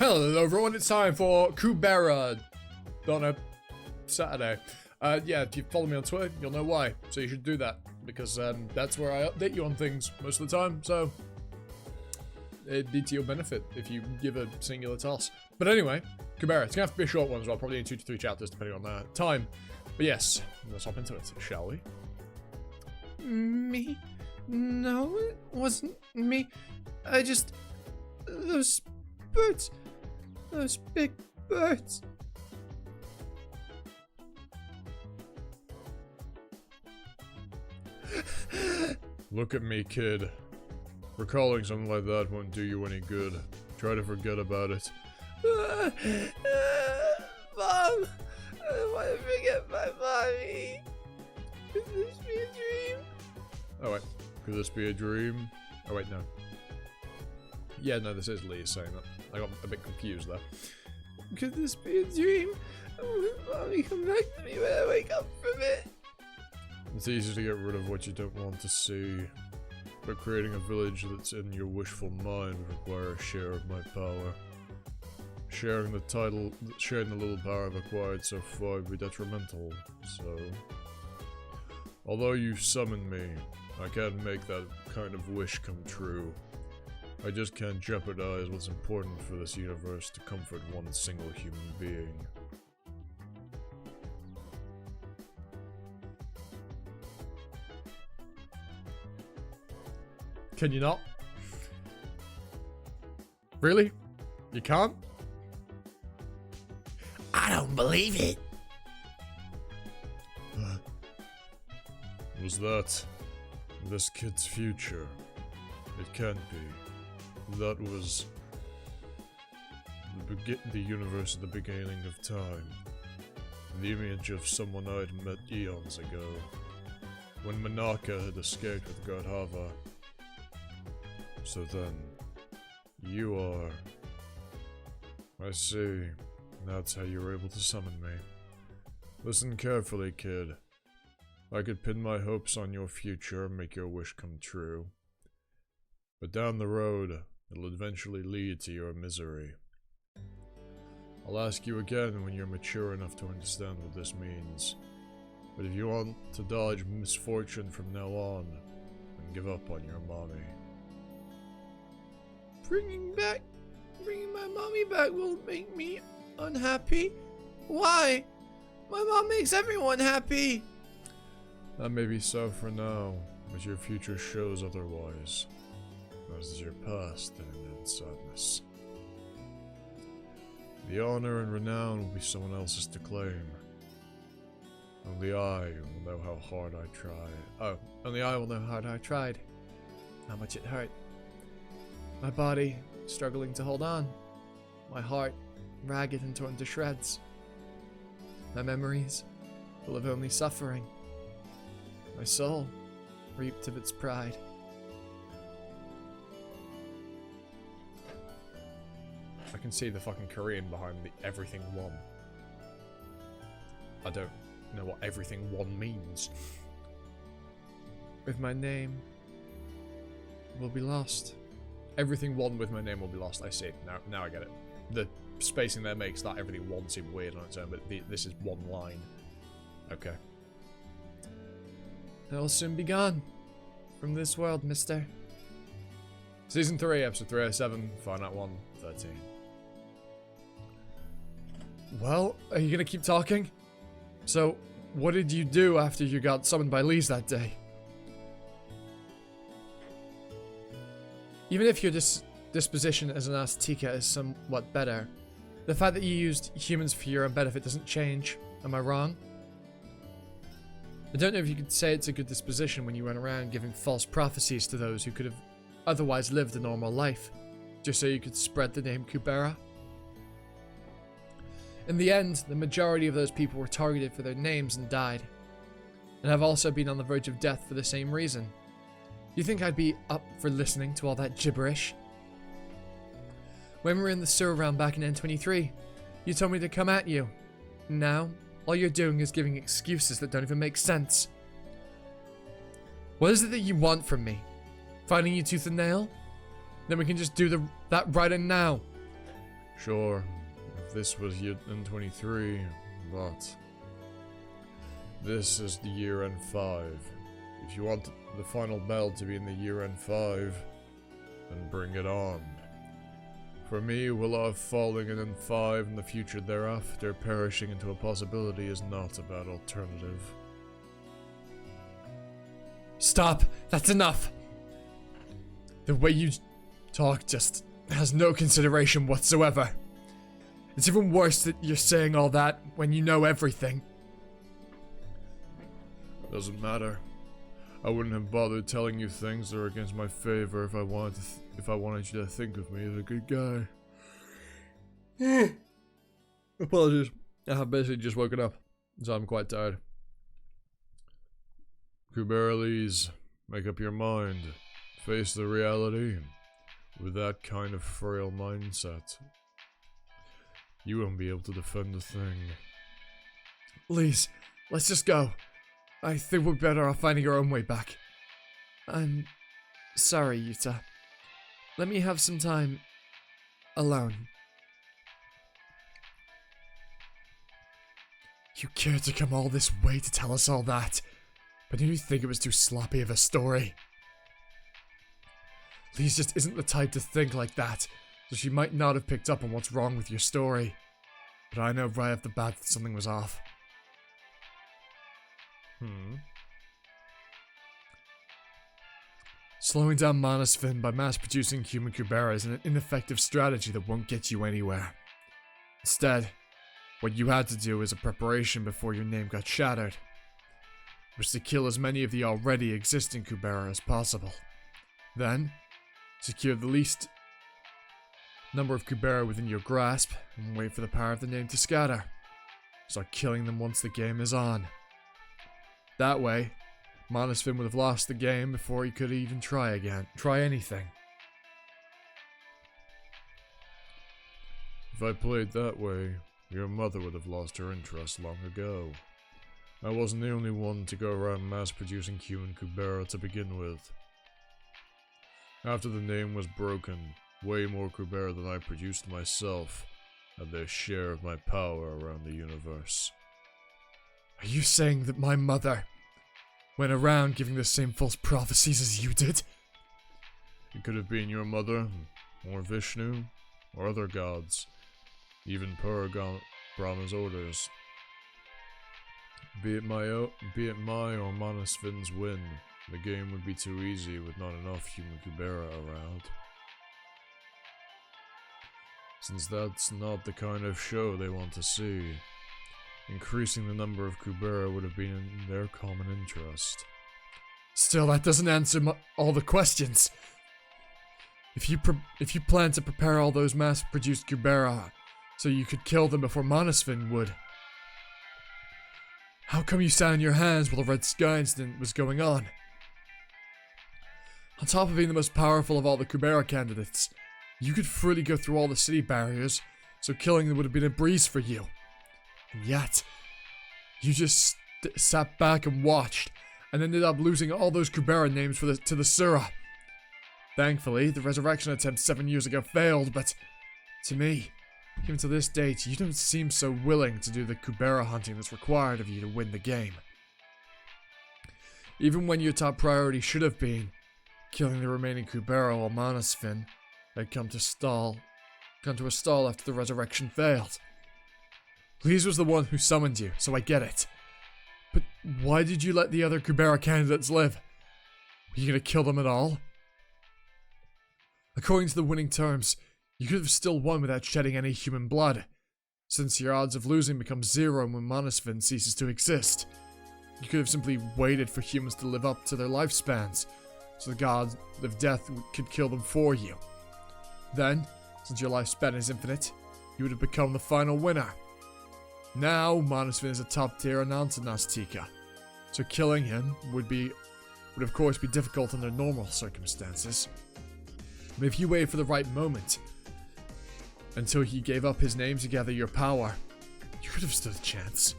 Hello everyone, it's time for Kubera on a Saturday. Yeah, if you follow me on Twitter, you'll know why. So you should do that, because that's where I update you on things most of the time, so it'd be to your benefit if you give a singular toss. But anyway, Kubera, it's gonna have to be a short one as well, probably in 2 to 3 chapters depending on the time. But yes, let's hop into it, shall we? Me? No, it wasn't me. I just... Those birds. Those big birds. Look at me, kid. Recalling something like that won't do you any good. Try to forget about it. Mom! I want to forget my mommy. Could this be a dream? Oh wait, could this be a dream? Oh wait, no. Yeah, no, this is Lee saying that. I got a bit confused there. Could this be a dream? Will mommy come back to me when I wake up from it? It's easy to get rid of what you don't want to see, but creating a village that's in your wishful mind would require a share of my power. Sharing the little power I've acquired so far would be detrimental, so... Although you summoned me, I can't make that kind of wish come true. I just can't jeopardize what's important for this universe to comfort one single human being. Can you not? Really? You can't? I don't believe it. Was that this kid's future? It can't be. That was the universe at the beginning of time. The image of someone I'd met eons ago, when Manaka had escaped with God Hava. So then, you are... I see. That's how you were able to summon me. Listen carefully, kid. I could pin my hopes on your future and make your wish come true. But down the road, it'll eventually lead to your misery. I'll ask you again when you're mature enough to understand what this means. But if you want to dodge misfortune from now on, then give up on your mommy. Bringing my mommy back will make me unhappy? Why? My mom makes everyone happy. That may be so for now, but your future shows otherwise. As is your past, and in sadness. The honor and renown will be someone else's to claim. Only I will know how hard I tried. Oh, only I will know how hard I tried. How much it hurt. My body struggling to hold on. My heart ragged and torn to shreds. My memories full of only suffering. My soul reaped of its pride. I can see the fucking Korean behind the everything one. I don't know what everything one means. With my name will be lost. Everything one with my name will be lost. I see. Now I get it. The spacing there makes that everything one seem weird on its own, but this is one line. Okay. I'll soon be gone from this world, mister. Season 3, episode 307, Final 1, 13. Well, are you gonna keep talking? So, what did you do after you got summoned by Lee's that day? Even if your disposition as an Azteca is somewhat better, the fact that you used humans for your own benefit doesn't change. Am I wrong? I don't know if you could say it's a good disposition when you run around giving false prophecies to those who could have otherwise lived a normal life, just so you could spread the name Kubera. In the end, the majority of those people were targeted for their names and died, and have also been on the verge of death for the same reason. You think I'd be up for listening to all that gibberish? When we were in the sewer round back in N23, you told me to come at you. Now, all you're doing is giving excuses that don't even make sense. What is it that you want from me? Finding you tooth and nail? Then we can just do that right and now. Sure, if this was year N23, but this is the year N5. If you want the final bell to be in the year N5, then bring it on. For me, will I falling in N5 and the future thereafter perishing into a possibility is not a bad alternative. Stop! That's enough! The way you talk just has no consideration whatsoever. It's even worse that you're saying all that when you know everything. Doesn't matter. I wouldn't have bothered telling you things that are against my favor if I wanted you to think of me as a good guy. Apologies. I have basically just woken up, so I'm quite tired. Kubera, please, make up your mind. Face the reality. With that kind of frail mindset, you won't be able to defend a thing. Please, let's just go. I think we're better off finding our own way back. I'm sorry, Yuta. Let me have some time alone. You cared to come all this way to tell us all that, but didn't you think it was too sloppy of a story? Lise just isn't the type to think like that, so she might not have picked up on what's wrong with your story. But I know right off the bat that something was off. Slowing down Manasvin by mass-producing human Kubera is an ineffective strategy that won't get you anywhere. Instead, what you had to do as a preparation before your name got shattered was to kill as many of the already existing Kubera as possible. Then, secure the least number of Kubera within your grasp and wait for the power of the name to scatter. Start killing them once the game is on. That way, Manasvin would have lost the game before he could even try anything. If I played that way, your mother would have lost her interest long ago. I wasn't the only one to go around mass-producing human Kubera to begin with. After the name was broken, way more Kubera than I produced myself had their share of my power around the universe. Are you saying that my mother went around giving the same false prophecies as you did? It could have been your mother, or Vishnu, or other gods, even per Brahma's orders. Be it my or Manasvin's win, the game would be too easy with not enough human Kubera around. Since that's not the kind of show they want to see, increasing the number of Kubera would have been in their common interest. Still, that doesn't answer all the questions. If you plan to prepare all those mass-produced Kubera so you could kill them before Manasvin would, how come you sat on your hands while the Red Sky incident was going on? On top of being the most powerful of all the Kubera candidates, you could freely go through all the city barriers, so killing them would have been a breeze for you. And yet, you just sat back and watched, and ended up losing all those Kubera names to the Sura. Thankfully, the resurrection attempt 7 years ago failed, but to me, even to this date, you don't seem so willing to do the Kubera hunting that's required of you to win the game. Even when your top priority should have been killing the remaining Kubera while Manasvin had come to a stall after the resurrection failed. Lise was the one who summoned you, so I get it. But why did you let the other Kubera candidates live? Were you gonna kill them at all? According to the winning terms, you could have still won without shedding any human blood, since your odds of losing become zero when Manasvin ceases to exist. You could have simply waited for humans to live up to their lifespans, so the god of death could kill them for you. Then, since your lifespan is infinite, you would have become the final winner. Now, Manasvin is a top-tier Anantanastika, so killing him would of course be difficult under normal circumstances. But if you waited for the right moment, until he gave up his name to gather your power, you could have stood a chance.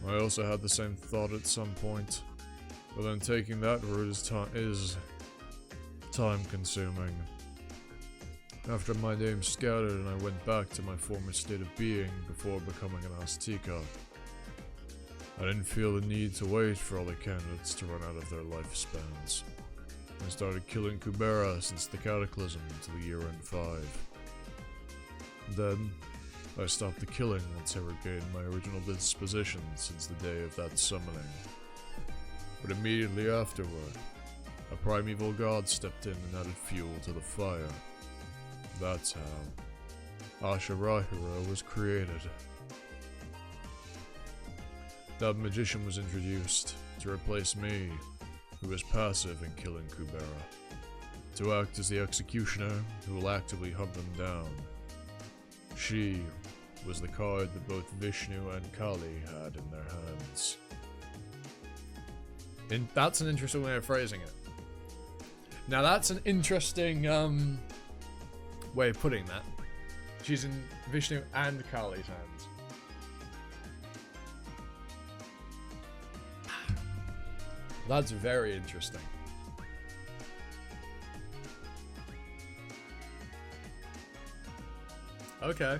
I also had the same thought at some point, but then taking that route is time-consuming. After my name scattered and I went back to my former state of being before becoming an Azteca, I didn't feel the need to wait for all the candidates to run out of their lifespans. I started killing Kubera since the Cataclysm until the year end 5. Then, I stopped the killing once I regained my original disposition since the day of that summoning. But immediately afterward, a primeval god stepped in and added fuel to the fire. That's how Ashirahira was created. That magician was introduced to replace me, who was passive in killing Kubera, to act as the executioner who will actively hunt them down. She was the card that both Vishnu and Kali had in their hands. That's an interesting way of phrasing it. Now that's an interesting way of putting that. She's in Vishnu and Kali's hands. That's very interesting. Okay.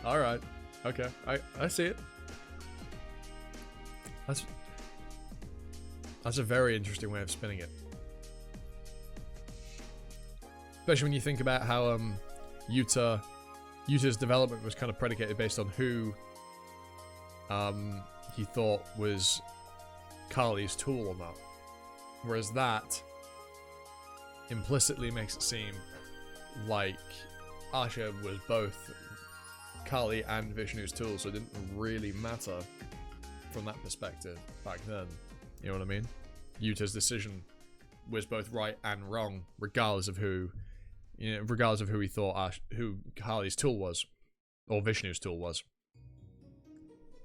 Alright. Okay. I see it. That's a very interesting way of spinning it. Especially when you think about how Yuta's development was kind of predicated based on who he thought was Kali's tool or not. Whereas that implicitly makes it seem like Asha was both Kali and Vishnu's tool, so it didn't really matter from that perspective back then. You know what I mean? Yuta's decision was both right and wrong, regardless of who, regardless of who he thought who Kali's tool was, or Vishnu's tool was.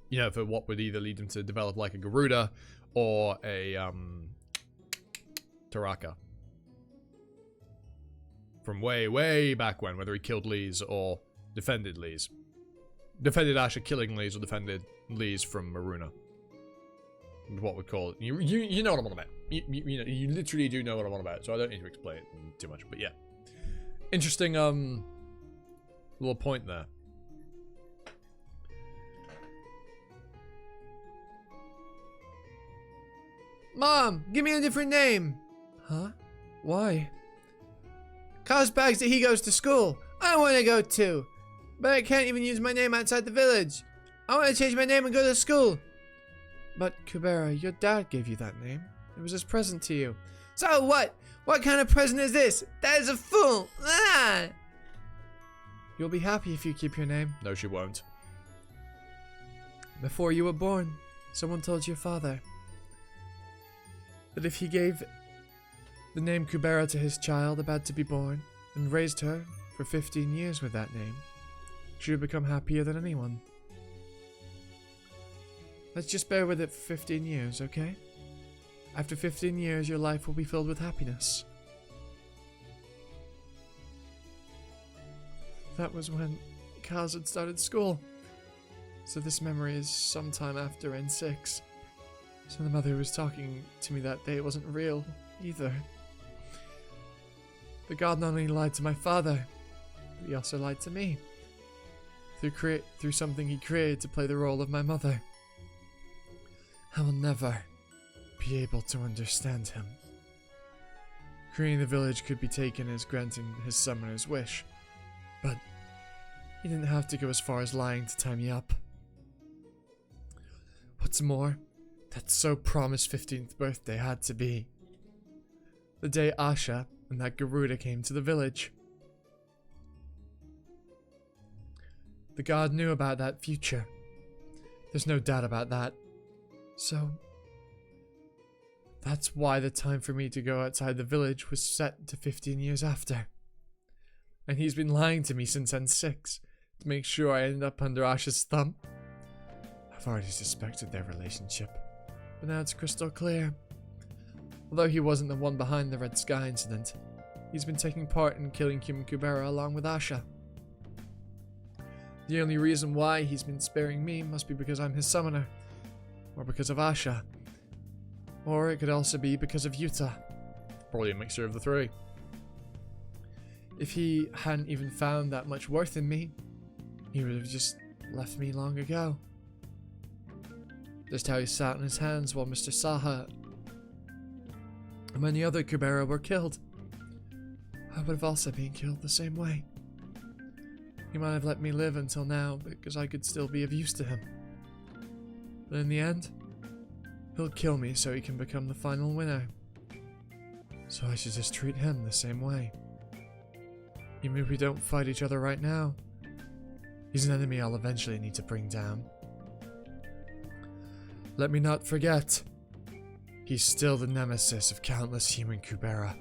You know, for what would either lead him to develop like a Garuda or a Taraka. From way, way back when, whether he killed Lees or defended Lees. Defended Asha killing Lees or defended Lees from Maruna. What we call it. You know what I'm on about. You literally do know what I'm on about, so I don't need to explain it too much, but yeah. Interesting little point there. Mom, give me a different name. Huh? Why? Cause bags that he goes to school. I want to go too. But I can't even use my name outside the village. I want to change my name and go to school. But Kubera, your dad gave you that name. It was his present to you. So what? What kind of present is this? That is a fool. Ah! You'll be happy if you keep your name. No, she won't. Before you were born, someone told your father that if he gave the name Kubera to his child about to be born and raised her for 15 years with that name, she would become happier than anyone. Let's just bear with it for 15 years, okay? After 15 years, your life will be filled with happiness. That was when Kaz had started school. So this memory is sometime after N6. So the mother who was talking to me that day wasn't real either. The god not only lied to my father, but he also lied to me. Through something he created to play the role of my mother. I will never be able to understand him. Creating the village could be taken as granting his summoner's wish, but he didn't have to go as far as lying to tie me up. What's more, that so promised 15th birthday had to be the day Asha and that Garuda came to the village. The god knew about that future. There's no doubt about that. So, that's why the time for me to go outside the village was set to 15 years after. And he's been lying to me since N6 to make sure I end up under Asha's thumb. I've already suspected their relationship, but now it's crystal clear. Although he wasn't the one behind the Red Sky incident, he's been taking part in killing human Kubera along with Asha. The only reason why he's been sparing me must be because I'm his summoner, or because of Asha, or it could also be because of Yuta. Probably a mixture of the three. If he hadn't even found that much worth in me, he would have just left me long ago. Just how he sat on his hands while Mr. Saha and many other Kubera were killed. I would have also been killed the same way. He might have let me live until now because I could still be of use to him. But in the end, he'll kill me so he can become the final winner. So I should just treat him the same way. Even if we don't fight each other right now, he's an enemy I'll eventually need to bring down. Let me not forget, he's still the nemesis of countless human Kubera,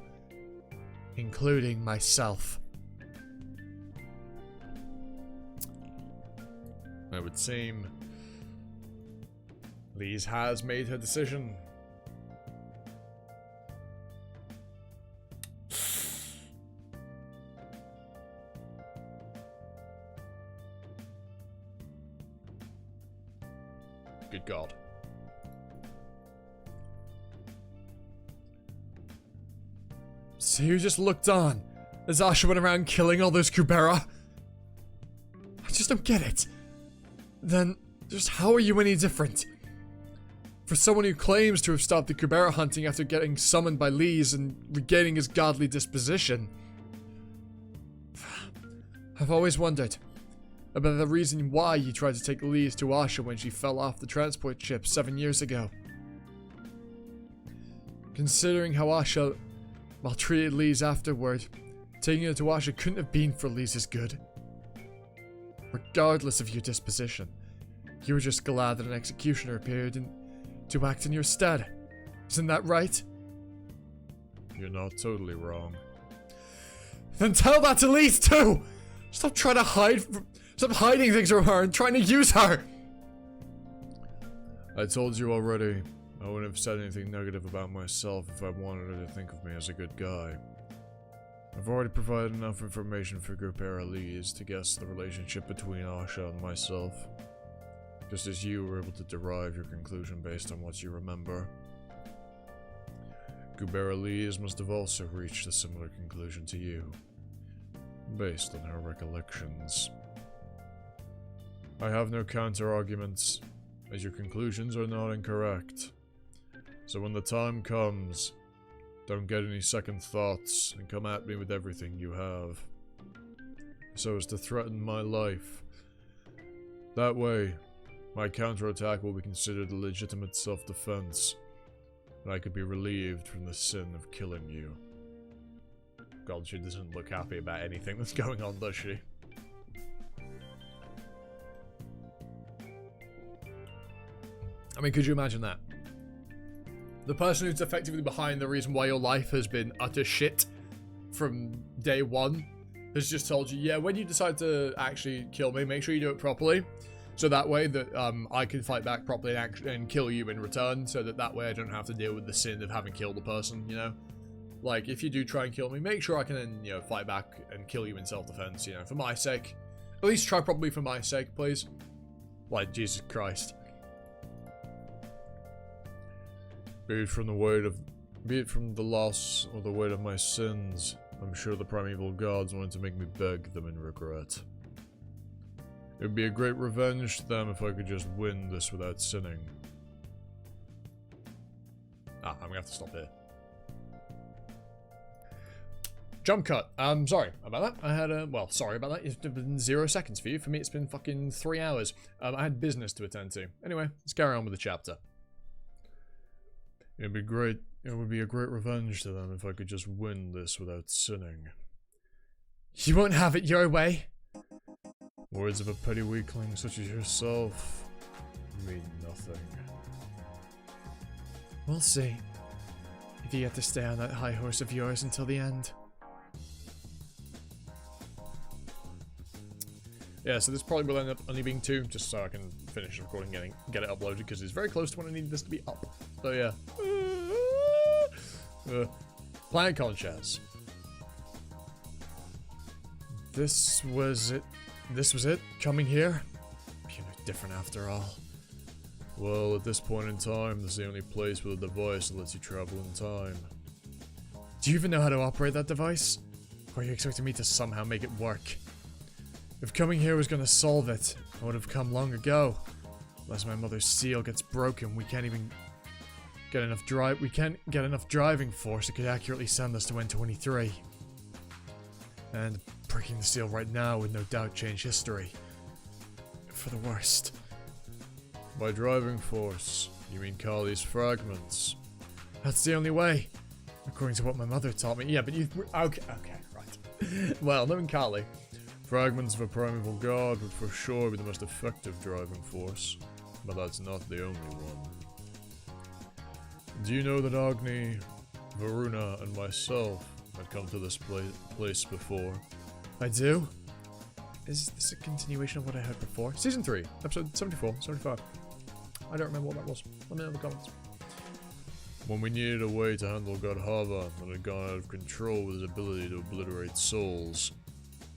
including myself. It would seem Lise has made her decision. Good God. So you just looked on as Asha went around killing all those Kubera? I just don't get it. Then, just how are you any different? For someone who claims to have stopped the Kubera hunting after getting summoned by Lise and regaining his godly disposition. I've always wondered about the reason why you tried to take Lise to Asha when she fell off the transport ship 7 years ago. Considering how Asha maltreated Lise afterward, taking her to Asha couldn't have been for Lise's good. Regardless of your disposition, you were just glad that an executioner appeared and to act in your stead. Isn't that right? You're not totally wrong. Then tell that to Lise too! Stop trying to stop hiding things from her and trying to use her! I told you already, I wouldn't have said anything negative about myself if I wanted her to think of me as a good guy. I've already provided enough information for Kubera Lise to guess the relationship between Asha and myself, just as you were able to derive your conclusion based on what you remember. Kubera Lise must have also reached a similar conclusion to you, based on her recollections. I have no counter-arguments, as your conclusions are not incorrect. So when the time comes, don't get any second thoughts and come at me with everything you have, so as to threaten my life. That way, my counterattack will be considered a legitimate self-defense, and I could be relieved from the sin of killing you. God, she doesn't look happy about anything that's going on, does she? I mean, could you imagine that? The person who's effectively behind the reason why your life has been utter shit from day one has just told you, yeah, when you decide to actually kill me, make sure you do it properly. So that way that I can fight back properly and kill you in return, so that way I don't have to deal with the sin of having killed the person, you know? Like, if you do try and kill me, make sure I can then, you know, fight back and kill you in self-defense, you know, for my sake. At least try properly for my sake, please. Like, Jesus Christ. Be it from the loss or the weight of my sins, I'm sure the primeval gods wanted to make me beg them in regret. It would be a great revenge to them if I could just win this without sinning. I'm gonna have to stop here. Jump cut. Sorry about that. I had well, sorry about that. It's been 0 seconds for you. For me, it's been fucking 3 hours. I had business to attend to. Anyway, let's carry on with the chapter. It would be a great revenge to them if I could just win this without sinning. You won't have it your way. Words of a petty weakling such as yourself mean nothing. We'll see. If you get to stay on that high horse of yours until the end. Yeah, so this probably will end up only being 2, just so I can finish recording and get it uploaded, because it's very close to when I need this to be up. So yeah. Planet Conchas. This was it? This was it? Coming here? Being different after all. Well, at this point in time, this is the only place with a device that lets you travel in time. Do you even know how to operate that device? Or are you expecting me to somehow make it work? If coming here was gonna solve it, I would have come long ago. Unless my mother's seal gets broken, we can't get enough driving force that could accurately send us to N23. And breaking the seal right now would no doubt change history. For the worst. By driving force, you mean Kali's fragments. That's the only way. According to what my mother taught me. Yeah, but you... Okay, right. Well, knowing Kali. Fragments of a primeval god would for sure be the most effective driving force. But that's not the only one. Do you know that Agni, Varuna, and myself had come to this place before? I do? Is this a continuation of what I heard before? Season 3, episode 74, 75. I don't remember what that was. Let me know in the comments. When we needed a way to handle God Hava and had gone out of control with his ability to obliterate souls,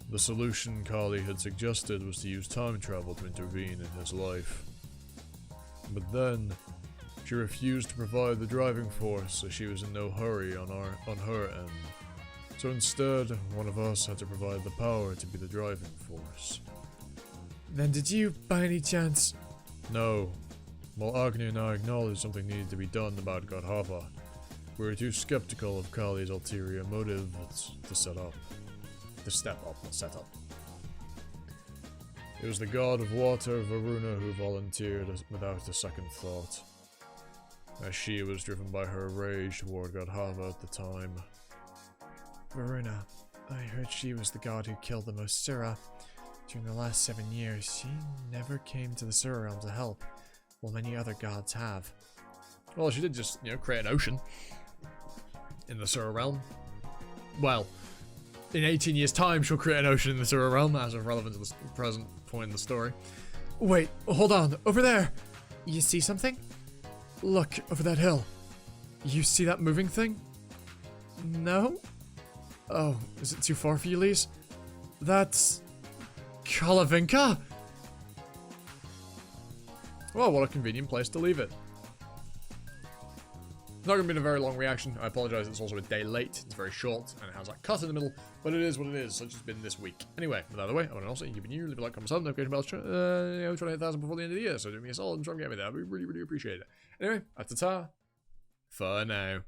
the solution Kali had suggested was to use time travel to intervene in his life. But then, she refused to provide the driving force as she was in no hurry on her end. So instead, one of us had to provide the power to be the driving force. Then did you, by any chance... No. While Agni and I acknowledged something needed to be done about God Hava, we were too skeptical of Kali's ulterior motives to set up. To step up, not set up. It was the god of water, Varuna, who volunteered without a second thought, as she was driven by her rage toward God Hava at the time. Varuna. I heard she was the god who killed the most Sura. During the last 7 years, she never came to the Sura realm to help, while many other gods have. Well, she did just, create an ocean in the Sura realm. Well, in 18 years' time, she'll create an ocean in the Sura realm as of relevant to the present point in the story. Wait, hold on, over there! You see something? Look, over that hill. You see that moving thing? No? Oh, is it too far for you, Lise? That's... Kalavinka? Well, what a convenient place to leave it. It's not going to be a very long reaction. I apologize, it's also a day late. It's very short, and it has that cut in the middle, but it is what it is, such as it's been this week. Anyway, without the way, I want to also give you, leave a like, comment, sub, notification bells, try to hit 1,000 before the end of the year, so do me a solid and try and get me there. We really, really appreciate it. Anyway, that's ta for now.